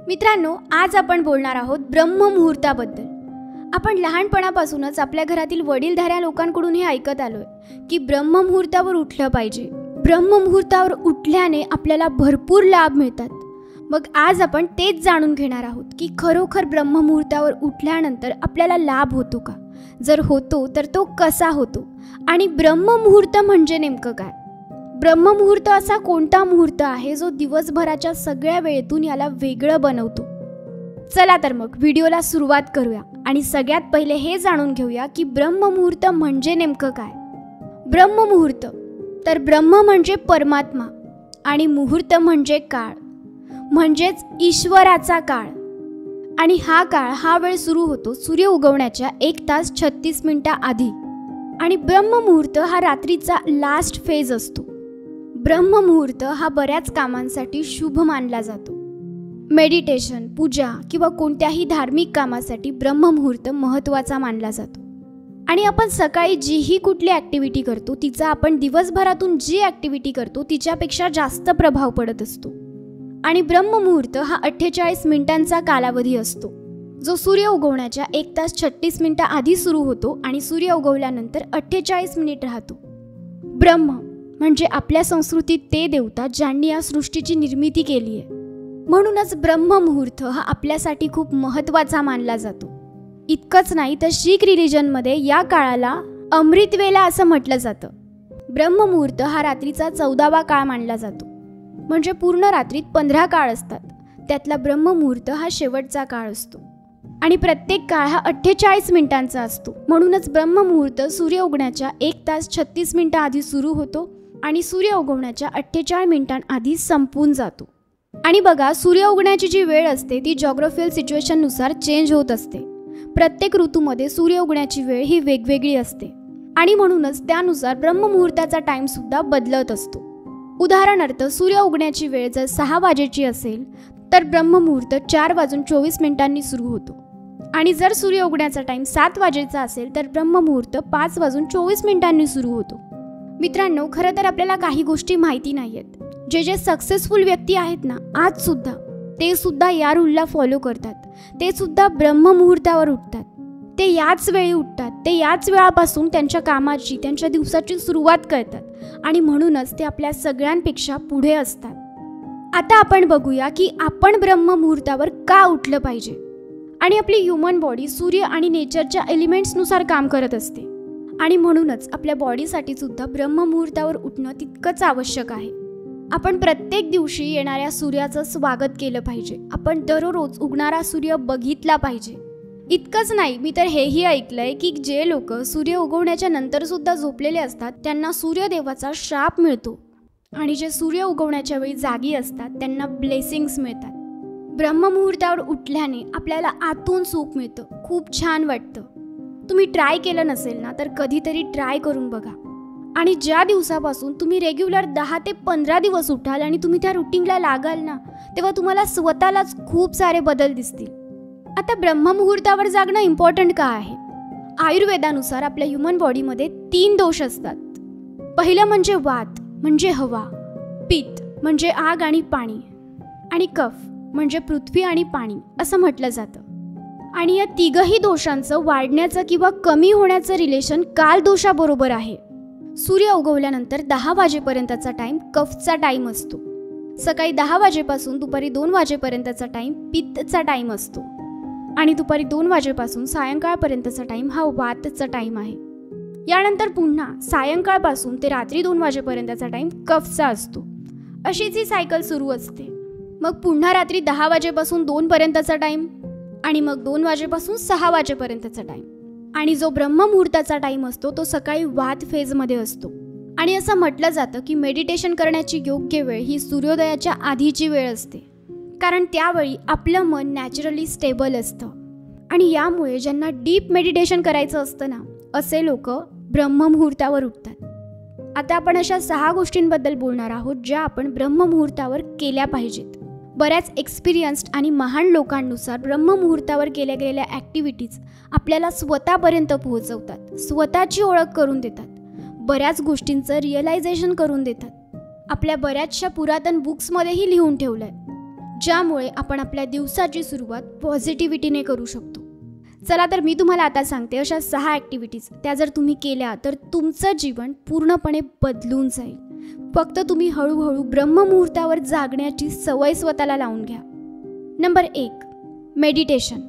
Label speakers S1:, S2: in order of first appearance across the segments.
S1: मित्रांनो, आज आपण बोलणार आहोत ब्रह्ममुहूर्ताबद्दल. आपण लहानपणापासूनच आपल्या घरातील वडीलधाऱ्या लोकांकडून हे ऐकत आलोय की ब्रह्ममुहूर्तावर उठलं पाहिजे. ब्रह्ममुहूर्तावर उठल्याने आपल्याला भरपूर लाभ मिळतात. मग आज आपण तेच जाणून घेणार आहोत की खरोखर ब्रह्ममुहूर्तावर उठल्यानंतर आपल्याला लाभ होतो का? जर होतो तर तो कसा होतो आणि ब्रह्ममुहूर्त म्हणजे नेमकं काय? ब्रह्ममुहूर्त असा कोणता मुहूर्त आहे जो दिवसभराच्या सगळ्या वेळेतून याला वेगळं बनवतो? चला तर मग व्हिडिओला सुरुवात करूया आणि सगळ्यात पहिले हे जाणून घेऊया की ब्रह्ममुहूर्त म्हणजे नेमकं काय. ब्रह्ममुहूर्त तर ब्रह्म म्हणजे परमात्मा आणि मुहूर्त म्हणजे काळ, म्हणजेच ईश्वराचा काळ. आणि हा वेळ सुरू होतो सूर्य उगवण्याच्या 1 तास 36 मिनिटं आधी. आणि ब्रह्ममुहूर्त हा रात्रीचा लास्ट फेज असतो. ब्रह्ममुहूर्त हा बऱ्याच कामांसाठी शुभ मानला जातो. मेडिटेशन, पूजा किंवा कोणत्याही धार्मिक कामासाठी ब्रह्ममुहूर्त महत्त्वाचा मानला जातो. आणि आपण सकाळी जीही कुठली ॲक्टिव्हिटी करतो तिचा आपण दिवसभरातून जी ॲक्टिव्हिटी करतो तिच्यापेक्षा जास्त प्रभाव पडत असतो. आणि ब्रह्ममुहूर्त हा 48 मिनिटांचा कालावधी असतो जो सूर्य उगवण्याच्या 1 तास 36 मिनिटं आधी सुरू होतो आणि सूर्य उगवल्यानंतर 48 मिनिट राहतो. ब्रह्म म्हणजे आपल्या संस्कृतीत ते देवता ज्यांनी या सृष्टीची निर्मिती केली आहे. म्हणूनच ब्रह्ममुहूर्त हा आपल्यासाठी खूप महत्त्वाचा मानला जातो. इतकंच नाही तर शीख रिलिजनमध्ये या काळाला अमृत वेला असं म्हटलं जातं. ब्रह्ममुहूर्त हा रात्रीचा 14वा काळ मानला जातो. म्हणजे पूर्ण रात्रीत 15 काळ असतात, त्यातला ब्रह्ममुहूर्त हा शेवटचा काळ असतो. आणि प्रत्येक काळ हा 48 मिनिटांचा असतो. म्हणूनच ब्रह्ममुहूर्त सूर्य उगवण्याच्या 1 तास 36 मिनिटं आधी सुरू होतो आणि सूर्य उगवण्याच्या 48 मिनिटांआधी संपून जातो. आणि बघा, सूर्य उगवण्याची जी वेळ असते ती जॉग्राफिकल सिच्युएशननुसार चेंज होत असते. प्रत्येक ऋतूमध्ये सूर्य उगवण्याची वेळ ही वेगवेगळी असते आणि म्हणूनच त्यानुसार ब्रह्ममुहूर्ताचा टाईमसुद्धा बदलत असतो. उदाहरणार्थ, सूर्य उगवण्याची वेळ जर 6 वाजेची असेल तर ब्रह्ममुहूर्त 4:24 सुरू होतो. आणि जर सूर्य उगवण्याचा टाईम 7 वाजेचा असेल तर ब्रह्ममुहूर्त 5:24 सुरू होतो. मित्रांनो, खरं तर आपल्याला काही गोष्टी माहिती नाही आहेत. जे सक्सेसफुल व्यक्ती आहेत ना, आजसुद्धा ते सुद्धा या रूलला फॉलो करतात. ते सुद्धा ब्रह्ममुहूर्तावर उठतात. ते याच वेळी उठतात. ते याच वेळापासून त्यांच्या कामाची, त्यांच्या दिवसाची सुरुवात करतात आणि म्हणूनच ते आपल्या सगळ्यांपेक्षा पुढे असतात. आता आपण बघूया की आपण ब्रह्ममुहूर्तावर का उठलं पाहिजे. आणि आपली ह्युमन बॉडी सूर्य आणि नेचरच्या एलिमेंट्सनुसार काम करत असते आणि म्हणूनच आपल्या बॉडीसाठी सुद्धा ब्रह्ममुहूर्तावर उठणं तितकंच आवश्यक आहे. आपण प्रत्येक दिवशी येणाऱ्या सूर्याचं स्वागत केलं पाहिजे. आपण दररोज उगणारा सूर्य बघितला पाहिजे. इतकंच नाही, मी तर हेही ऐकलंय की जे लोक सूर्य उगवण्याच्या नंतर सुद्धा झोपलेले असतात त्यांना सूर्यदेवाचा शाप मिळतो आणि जे सूर्य उगवण्याच्या वेळी जागी असतात त्यांना ब्लेसिंग्स मिळतात. ब्रह्ममुहूर्तावर उठल्याने आपल्याला आतून सुख मिळतं, खूप छान वाटतं. तुम्ही ट्राय केलं नसेल ना तर कधीतरी ट्राय करून बघा. आणि ज्या दिवसापासून तुम्ही रेग्युलर 10 ते 15 दिवस उठाल आणि तुम्ही त्या रुटीनला लागाल ना, तेव्हा तुम्हाला स्वतःलाच खूप सारे बदल दिसतील. आता ब्रह्ममुहूर्तावर जागणं इम्पॉर्टंट का आहे? आयुर्वेदानुसार आपल्या ह्युमन बॉडीमध्ये 3 दोष असतात. पहिलं म्हणजे वात म्हणजे हवा, पित्त म्हणजे आग आणि पाणी, आणि कफ म्हणजे पृथ्वी आणि पाणी असं म्हटलं जातं. आणि या तिघही दोषांचं वाढण्याचं किंवा कमी होण्याचं रिलेशन कालदोषाबरोबर आहे. सूर्य उगवल्यानंतर 10 वाजेपर्यंतचा टाईम कफचा टाईम असतो. सकाळी 10 वाजेपासून दुपारी 2 वाजेपर्यंतचा टाईम पित्तचा टाईम असतो. आणि दुपारी 2 वाजेपासून सायंकाळपर्यंतचा टाईम हा वातचा टाईम आहे. यानंतर पुन्हा सायंकाळपासून ते रात्री 2 वाजेपर्यंतचा टाईम कफचा असतो. अशीच ही सायकल सुरू असते. मग पुन्हा रात्री 10 वाजेपासून 2 पर्यंतचा टाईम आणि मग 2 वाजेपासून 6 वाजेपर्यंतचा टाईम. आणि जो ब्रह्ममुहूर्ताचा टाईम असतो तो सकाळी वात फेजमध्ये असतो. आणि असं म्हटलं जातं की मेडिटेशन करण्याची योग्य वेळ ही सूर्योदयाच्या आधीची वेळ असते, कारण त्यावेळी आपलं मन नॅचरली स्टेबल असतं. आणि यामुळे ज्यांना डीप मेडिटेशन करायचं असतं ना, असे लोक ब्रह्ममुहूर्तावर उठतात. आता आपण अशा 6 गोष्टींबद्दल बोलणार आहोत ज्या आपण ब्रह्ममुहूर्तावर केल्या पाहिजेत. बऱ्याच एक्सपिरियन्स्ड आणि महान लोकांनुसार ब्रह्ममुहूर्तावर केल्या गेलेल्या ॲक्टिव्हिटीज आपल्याला स्वतःपर्यंत पोहोचवतात, स्वतःची ओळख करून देतात, बऱ्याच गोष्टींचं रिअलायझेशन करून देतात. आपल्या बऱ्याचशा पुरातन बुक्समध्येही लिहून ठेवलं आहे. ज्यामुळे आपण आपल्या दिवसाची सुरुवात पॉझिटिव्हिटीने करू शकतो. चला तर मी तुम्हाला आता सांगते अशा 6 ॲक्टिव्हिटीज. त्या जर तुम्ही केल्या तर तुमचं जीवन पूर्णपणे बदलून जाईल. फक्त तुम्ही हळूहळू ब्रह्ममुहूर्तावर जागण्याची सवय स्वतःला लावून घ्या. Number 1, meditation.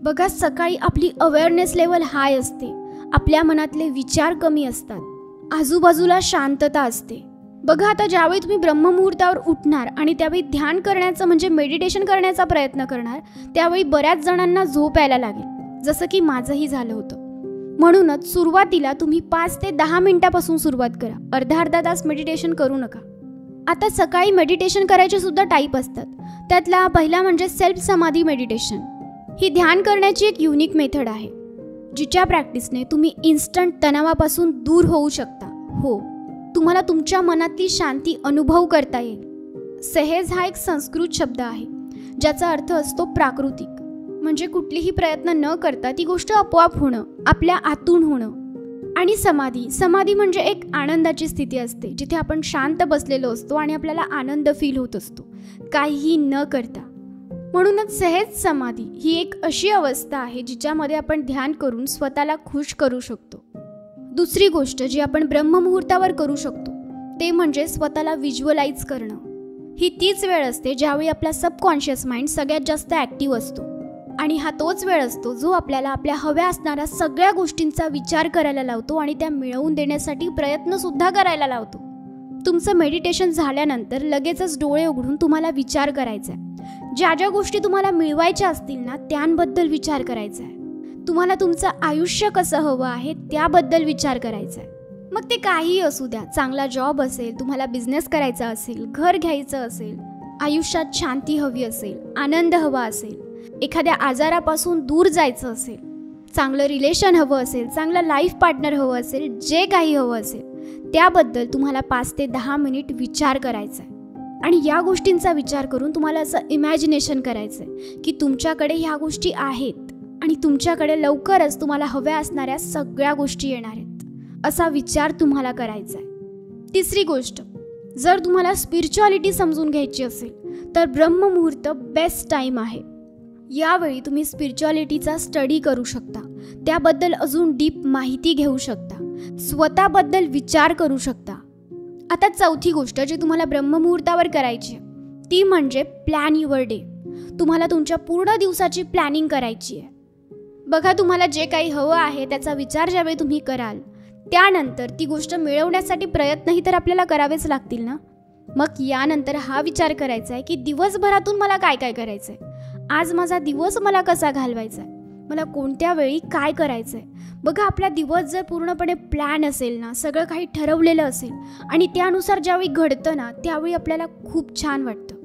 S1: बघा, सकाळी आपली अवेअरनेस लेवल हाय असते, आपल्या मनातले विचार कमी असतात, आजूबाजूला शांतता असते. बघा, आता ज्यावेळी तुम्ही ब्रह्ममुहूर्तावर उठणार आणि त्यावेळी ध्यान करण्याचं म्हणजे मेडिटेशन करण्याचा प्रयत्न करणार, त्यावेळी बऱ्याच जणांना झोप यायला लागेल, जसं की माझंही झालं होतं. म्हणूनच सुरुवातीला तुम्ही 5 ते 10 मिनिटापासून सुरुवात करा. अर्धा तास मेडिटेशन करू नका. आता सकाळी मेडिटेशन करायचे सुद्धा टाईप असतात. त्यातला पहिला म्हणजे सेल्फ समाधी मेडिटेशन. ही ध्यान करण्याची एक युनिक मेथड आहे, जिच्या प्रॅक्टिसने तुम्ही इन्स्टंट तणावापासून दूर होऊ शकता. हो, तुम्हाला तुमच्या मनातली शांती अनुभव करता येईल. सहज हा एक संस्कृत शब्द आहे, ज्याचा अर्थ असतो प्राकृतिक, म्हणजे कुठलीही प्रयत्न न करता ती गोष्ट आपोआप होणं, आपल्या आतून होणं. आणि समाधी म्हणजे एक आनंदाची स्थिती असते, जिथे आपण शांत बसलेलो असतो आणि आपल्याला आनंद फील होत असतो, काहीही न करता. म्हणूनच सहज समाधी ही एक अशी अवस्था आहे जिच्यामध्ये आपण ध्यान करून स्वतःला खुश करू शकतो. दुसरी गोष्ट जी आपण ब्रह्ममुहूर्तावर करू शकतो ते म्हणजे स्वतःला व्हिज्युअलाइज करणं. ही तीच वेळ असते ज्यावेळी आपला सबकॉन्शियस माइंड सगळ्यात जास्त ॲक्टिव्ह असतो. आणि हा तोच वेळ असतो जो आपल्याला आपल्या हव्या असणाऱ्या सगळ्या गोष्टींचा विचार करायला लावतो आणि त्या मिळवून देण्यासाठी प्रयत्नसुद्धा करायला लावतो. तुमचं मेडिटेशन झाल्यानंतर लगेचच डोळे उघडून तुम्हाला विचार करायचा आहे. ज्या ज्या गोष्टी तुम्हाला मिळवायच्या असतील ना, त्यांबद्दल विचार करायचा आहे. तुम्हाला तुमचं आयुष्य कसं हवं आहे त्याबद्दल विचार करायचा आहे. मग ते काहीही असू द्या. चांगला जॉब असेल, तुम्हाला बिझनेस करायचा असेल, घर घ्यायचं असेल, आयुष्यात शांती हवी असेल, आनंद हवा असेल, एखाद्या आजारापासून दूर जायचं असेल, चांगलं रिलेशन हवं असेल, चांगलं लाईफ पार्टनर हवं असेल, जे काही हवं असेल त्याबद्दल तुम्हाला 5 ते 10 मिनिट विचार करायचा आहे. आणि या गोष्टींचा विचार करून तुम्हाला असं इमॅजिनेशन करायचं आहे की तुमच्याकडे ह्या गोष्टी आहेत आणि तुमच्याकडे लवकरच तुम्हाला हव्या असणाऱ्या सगळ्या गोष्टी येणार आहेत, असा विचार तुम्हाला करायचा आहे. तिसरी गोष्ट, जर तुम्हाला स्पिरिच्युअलिटी समजून घ्यायची असेल तर ब्रह्ममुहूर्त बेस्ट टाईम आहे. यावेळी तुम्ही स्पिरिच्युअलिटीचा स्टडी करू शकता, त्याबद्दल अजून डीप माहिती घेऊ शकता, स्वतःबद्दल विचार करू शकता. आता चौथी गोष्ट जी तुम्हाला ब्रह्ममुहूर्तावर करायची आहे ती म्हणजे प्लॅन युअर डे. तुम्हाला तुमच्या पूर्ण दिवसाची प्लॅनिंग करायची आहे. बघा, तुम्हाला जे काही हवं आहे त्याचा विचार ज्यावेळी तुम्ही कराल त्यानंतर ती गोष्ट मिळवण्यासाठी प्रयत्नही तर आपल्याला करावेच लागतील ना. मग यानंतर हा विचार करायचा आहे की दिवसभरातून मला काय काय करायचं आहे, आज माझा दिवस मला कसा घालवायचा आहे, मला कोणत्या वेळी काय करायचं आहे. बघा, आपला दिवस जर पूर्णपणे प्लॅन असेल ना, सगळं काही ठरवलेलं असेल आणि त्यानुसार ज्यावेळी घडतं ना त्यावेळी आपल्याला खूप छान वाटतं.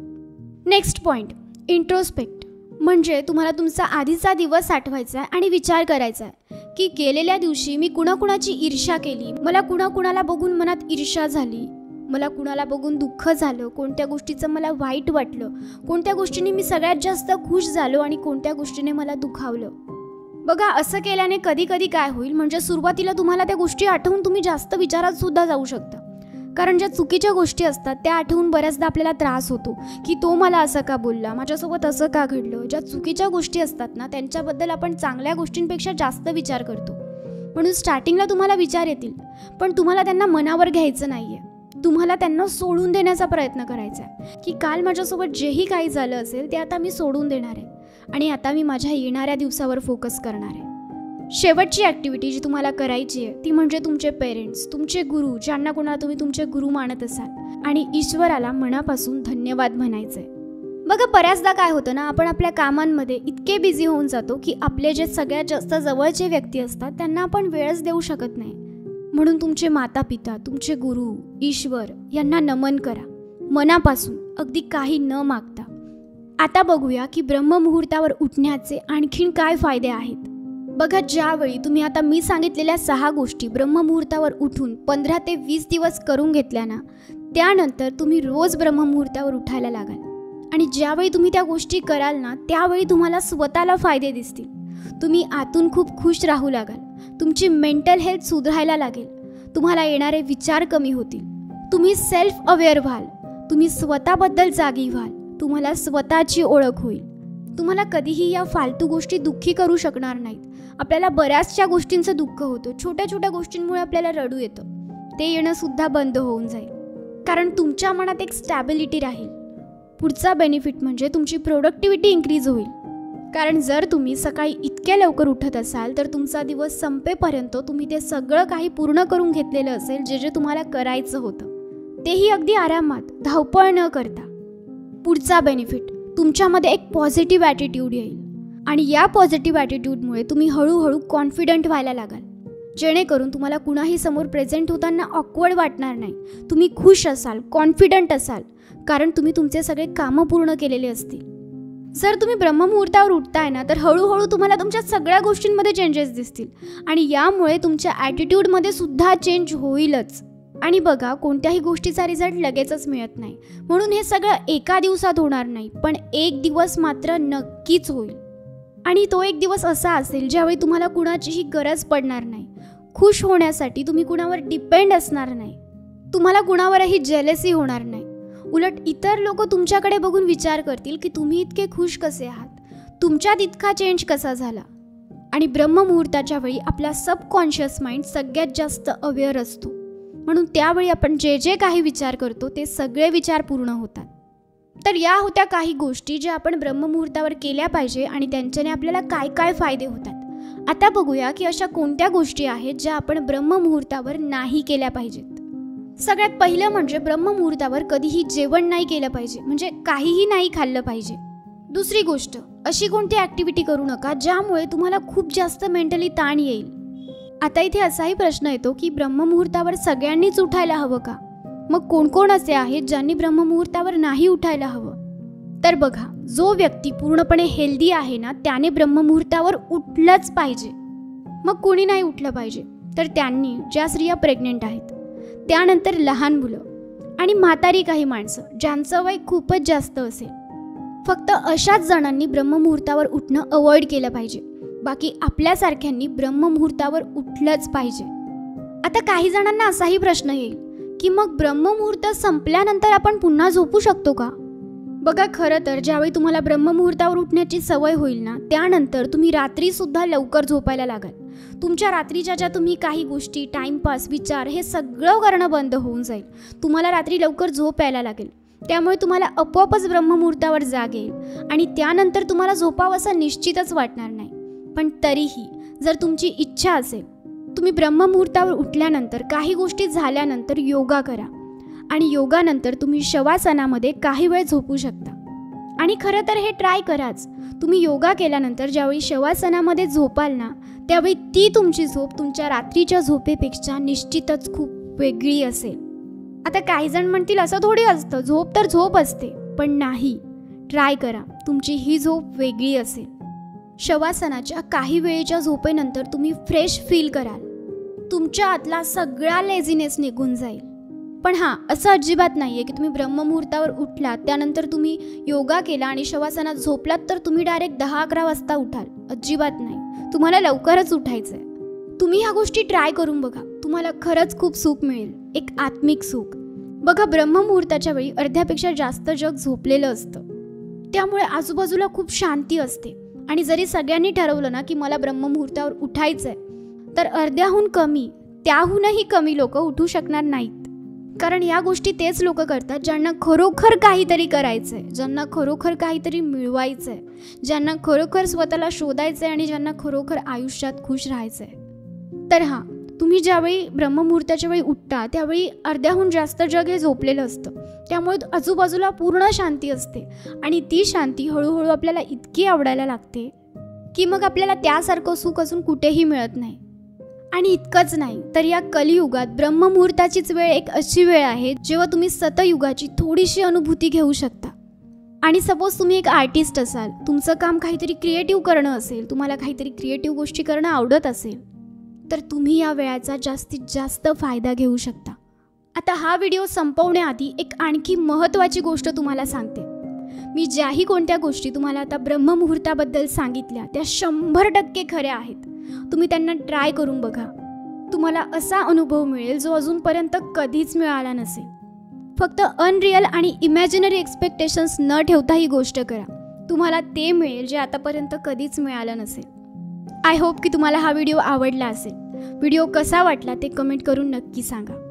S1: Next point, introspect. म्हणजे तुम्हाला तुमचा आधीचा दिवस आठवायचा आहे आणि विचार करायचा आहे की गेलेल्या दिवशी मी कुणाकुणाची ईर्ष्या केली, मला कुणाकुणाला बघून मनात ईर्ष्या झाली, मला कुणाला बघून दुःख झालं, कोणत्या गोष्टीचं मला वाईट वाटलं, कोणत्या गोष्टीने मी सगळ्यात जास्त खुश झालो आणि कोणत्या गोष्टीने मला दुखावलं. बघा, असं केल्याने कधी कधी काय होईल म्हणजे सुरुवातीला तुम्हाला त्या गोष्टी आठवून तुम्ही जास्त विचारात सुद्धा जाऊ शकता. कारण ज्या चुकीच्या गोष्टी असतात त्या आठवून बऱ्याचदा आपल्याला त्रास होतो की तो मला असं का बोलला, माझ्यासोबत असं का घडलं. ज्या चुकीच्या गोष्टी असतात ना त्यांच्याबद्दल आपण चांगल्या गोष्टींपेक्षा जास्त विचार करतो. म्हणून स्टार्टिंगला तुम्हाला विचार येतील, पण तुम्हाला त्यांना मनावर घ्यायचं नाही आहे. तुम्हाला त्यांना सोडून देण्याचा प्रयत्न करायचा आहे की काल माझ्यासोबत जेही काही झालं असेल ते आता मी सोडून देणार आहे आणि आता मी माझ्या येणाऱ्या दिवसावर फोकस करणार आहे. शेवटची ॲक्टिव्हिटी जी तुम्हाला करायची आहे ती म्हणजे तुमचे पेरेंट्स, तुमचे गुरु, ज्यांना कोणाला तुम्ही तुमचे गुरु मानत असाल, आणि ईश्वराला मनापासून धन्यवाद म्हणायचं आहे. बघा, बऱ्याचदा काय होतं ना, आपण आपल्या कामांमध्ये इतके बिझी होऊन जातो की आपले जे सगळ्यात जास्त जवळचे व्यक्ती असतात त्यांना आपण वेळच देऊ शकत नाही. म्हणून तुमचे माता पिता, तुमचे गुरु, ईश्वर यांना नमन करा मनापासून, अगदी काही न मागता. आता बघूया की ब्रह्ममुहूर्तावर उठण्याचे आणखीन काय फायदे आहेत. बघा, ज्यावेळी तुम्ही आता मी सांगितलेल्या 6 गोष्टी ब्रह्ममुहूर्तावर उठून 15 ते 20 दिवस करून घेतल्या ना, त्यानंतर तुम्ही रोज ब्रह्ममुहूर्तावर उठायला लागाल. आणि ज्यावेळी तुम्ही त्या गोष्टी कराल ना त्यावेळी तुम्हाला स्वतःला फायदे दिसतील. तुम्ही आतून खूप खुश राहू लागाल, तुमची मेंटल हेल्थ सुधारायला लागेल, तुम्हाला येणारे विचार कमी होतील, तुम्ही सेल्फ अवेअर व्हाल, तुम्ही स्वतःबद्दल जागी व्हाल, तुम्हाला स्वतःची ओळख होईल. तुम्हाला कधीही या फालतू गोष्टी दुःखी करू शकणार नाहीत. आपल्याला बऱ्याचशा गोष्टींचं दुःख होतं, छोट्या छोट्या गोष्टींमुळे आपल्याला रडू येतं. ते येणं सुद्धा बंद होऊन जाईल, कारण तुमच्या मनात एक स्टॅबिलिटी राहील. पुढचा बेनिफिट म्हणजे तुमची प्रोडक्टिव्हिटी इन्क्रीज होईल. कारण जर तुम्ही सकाळी इतक्या लवकर उठत असाल तर तुमचा दिवस संपेपर्यंत तुम्ही ते सगळं काही पूर्ण करून घेतलेलं असेल जे जे तुम्हाला करायचं होतं, तेही अगदी आरामात, धावपळ न करता. पुढचा बेनिफिट, तुमच्यामध्ये एक पॉझिटिव्ह ॲटिट्यूड येईल आणि या पॉझिटिव्ह ॲटिट्यूडमुळे तुम्ही हळूहळू कॉन्फिडंट व्हायला लागाल, जेणेकरून तुम्हाला कुणाही समोर प्रेझेंट होताना ऑकवर्ड वाटणार नाही. तुम्ही खुश असाल, कॉन्फिडंट असाल, कारण तुम्ही तुमचे सगळे कामं पूर्ण केलेले असतील. जर तुम्ही ब्रह्ममुहूर्तावर उठताय ना, तर हळूहळू तुम्हाला तुमच्या सगळ्या गोष्टींमध्ये चेंजेस दिसतील आणि यामुळे तुमच्या ॲटिट्यूडमध्ये सुद्धा चेंज होईलच. आणि बघा, कोणत्याही गोष्टीचा रिझल्ट लगेचच मिळत नाही, म्हणून हे सगळं एका दिवसात होणार नाही, पण एक दिवस मात्र नक्कीच होईल. आणि तो एक दिवस असा असेल ज्यावेळी तुम्हाला कुणाचीही गरज पडणार नाही. खुश होण्यासाठी तुम्ही कुणावर डिपेंड असणार नाही. तुम्हाला कुणावरही जेलसी होणार नाही. उलट इतर लोक तुमच्याकडे बघून विचार करतील की तुम्ही इतके खुश कसे आहात, तुमच्यात इतका चेंज कसा झाला. आणि ब्रह्ममुहूर्ताच्या वेळी आपला सबकॉन्शियस माइंड सगळ्यात जास्त अवेअर असतो, म्हणून त्यावेळी आपण जे जे काही विचार करतो ते सगळे विचार पूर्ण होतात. तर या होत्या काही गोष्टी ज्या आपण ब्रह्ममुहूर्तावर केल्या पाहिजे आणि त्यांच्याने आपल्याला काय काय फायदे होतात. आता बघूया की अशा कोणत्या गोष्टी आहेत ज्या आपण ब्रह्ममुहूर्तावर नाही केल्या पाहिजेत. सगळ्यात पहिलं म्हणजे ब्रह्ममुहूर्तावर कधीही जेवण नाही केलं पाहिजे, म्हणजे काहीही नाही खाल्लं पाहिजे. दुसरी गोष्ट, अशी कोणती ॲक्टिव्हिटी करू नका ज्यामुळे तुम्हाला खूप जास्त मेंटली ताण येईल. आता इथे असाही प्रश्न येतो की ब्रह्ममुहूर्तावर सगळ्यांनीच उठायला हवं का? मग कोण कोण असे आहेत ज्यांनी ब्रह्ममुहूर्तावर नाही उठायला हवं? तर बघा, जो व्यक्ती पूर्णपणे हेल्दी आहे ना, त्याने ब्रह्ममुहूर्तावर उठलंच पाहिजे. मग कोणी नाही उठलं पाहिजे तर त्यांनी, ज्या स्त्रिया प्रेग्नेंट आहेत, त्यानंतर लहान मुलं आणि म्हातारी काही माणसं ज्यांचं वय खूपच जास्त असेल, फक्त अशाच जणांनी ब्रह्ममुहूर्तावर उठणं अवॉइड केलं पाहिजे. बाकी आपल्यासारख्यांनी ब्रह्ममुहूर्तावर उठलंच पाहिजे. आता काही जणांना असाही प्रश्न येईल की मग ब्रह्ममुहूर्त संपल्यानंतर आपण पुन्हा झोपू शकतो का? बघा, खरं तर ज्यावेळी तुम्हाला ब्रह्ममुहूर्तावर उठण्याची सवय होईल ना, त्यानंतर तुम्ही रात्रीसुद्धा लवकर झोपायला लागाल. तुमच्या रात्रीच्या ज्या तुम्ही काही गोष्टी, टाईमपास, विचार, हे सगळं करणं बंद होऊन जाईल. तुम्हाला रात्री लवकर झोप यायला लागेल. त्यामुळे तुम्हाला आपोआपच ब्रह्ममुहूर्तावर जाग येईल आणि त्यानंतर तुम्हाला झोपावंसं निश्चितच वाटणार नाही. पण तरीही जर तुमची इच्छा असेल, तुम्ही ब्रह्ममुहूर्तावर उठल्यानंतर काही गोष्टी झाल्यानंतर योगा करा आणि योगानंतर तुम्ही शवासनामध्ये काही वेळ झोपू शकता. आणि खरं तर हे ट्राय कराच. तुम्ही योगा केल्यानंतर ज्यावेळी शवासनामध्ये झोपाल ना, त्यावेळी ती तुमची झोप तुमच्या रात्रीच्या झोपेपेक्षा निश्चितच खूप वेगळी असेल. आता काही जण म्हणतील असं थोडी असतं, झोप तर झोप असते. पण नाही, ट्राय करा, तुमची ही झोप वेगळी असेल. शवासनाच्या काही वेळेच्या झोपेनंतर तुम्ही फ्रेश फील कराल. तुमच्या आतला सगळा लेझीनेस निघून जाईल. पण हां, असं अजिबात नाही आहे की तुम्ही ब्रह्ममुहूर्तावर उठलात, त्यानंतर तुम्ही योगा केला आणि शवासनात झोपलात तर तुम्ही डायरेक्ट 10-11 वाजता उठाल. अजिबात नाही, तुम्हाला लवकरच उठायचं आहे. तुम्ही ह्या गोष्टी ट्राय करून बघा, तुम्हाला खरंच खूप सुख मिळेल, एक आत्मिक सुख. बघा, ब्रह्ममुहूर्ताच्या वेळी अर्ध्यापेक्षा जास्त जग झोपलेलं असतं, त्यामुळे आजूबाजूला खूप शांती असते. आणि जरी सगळ्यांनी ठरवलं ना की मला ब्रह्ममुहूर्तावर उठायचं आहे, तर अर्ध्याहून कमी, त्याहूनही कमी लोक उठू शकणार नाहीत. कारण या गोष्टी तेच लोक करतात ज्यांना खरोखर काहीतरी करायचं आहे, ज्यांना खरोखर काहीतरी मिळवायचं आहे, ज्यांना खरोखर स्वतःला शोधायचं आहे आणि ज्यांना खरोखर आयुष्यात खुश राहायचं आहे. तर हां, तुम्ही ज्यावेळी ब्रह्ममुहूर्ताच्या वेळी उठता त्यावेळी अर्ध्याहून जास्त जग हे झोपलेलं असतं, त्यामुळे आजूबाजूला पूर्ण शांती असते आणि ती शांती हळूहळू आपल्याला इतकी आवडायला लागते की मग आपल्याला त्यासारखं सुख अजून कुठेही मिळत नाही. आणि इतकंच नाही तर या कलियुगात ब्रह्ममुहूर्ताचीच वेळ एक अशी वेळ आहे जेव्हा तुम्ही सतयुगाची थोडीशी अनुभूती घेऊ शकता. आणि सपोज तुम्ही एक आर्टिस्ट असाल, तुमचं काम काहीतरी क्रिएटिव्ह करणं असेल, तुम्हाला काहीतरी क्रिएटिव्ह गोष्टी करणं आवडत असेल, तर तुम्ही या वेळाचा जास्तीत जास्त फायदा घेऊ शकता. आता हा व्हिडिओ संपवण्याआधी एक आणखी महत्त्वाची गोष्ट तुम्हाला सांगते. मी ज्याही कोणत्या गोष्टी तुम्हाला आता ब्रह्ममुहूर्ताबद्दल सांगितल्या त्या 100% खऱ्या आहेत. तुम्ही त्यांना ट्राय करून बघा. तुम्हाला असा अनुभव मिळेल जो अजूनपर्यंत कधीच मिळाला नसेल. फक्त अनरिअल आणि इमॅजिनरी एक्सपेक्टेशन्स न ठेवता ही गोष्ट करा. तुम्हाला ते मिळेल जे आतापर्यंत कधीच मिळालं नसेल. आय होप की तुम्हाला हा व्हिडिओ आवडला असेल. व्हिडिओ कसा वाटला ते कमेंट करून नक्की सांगा.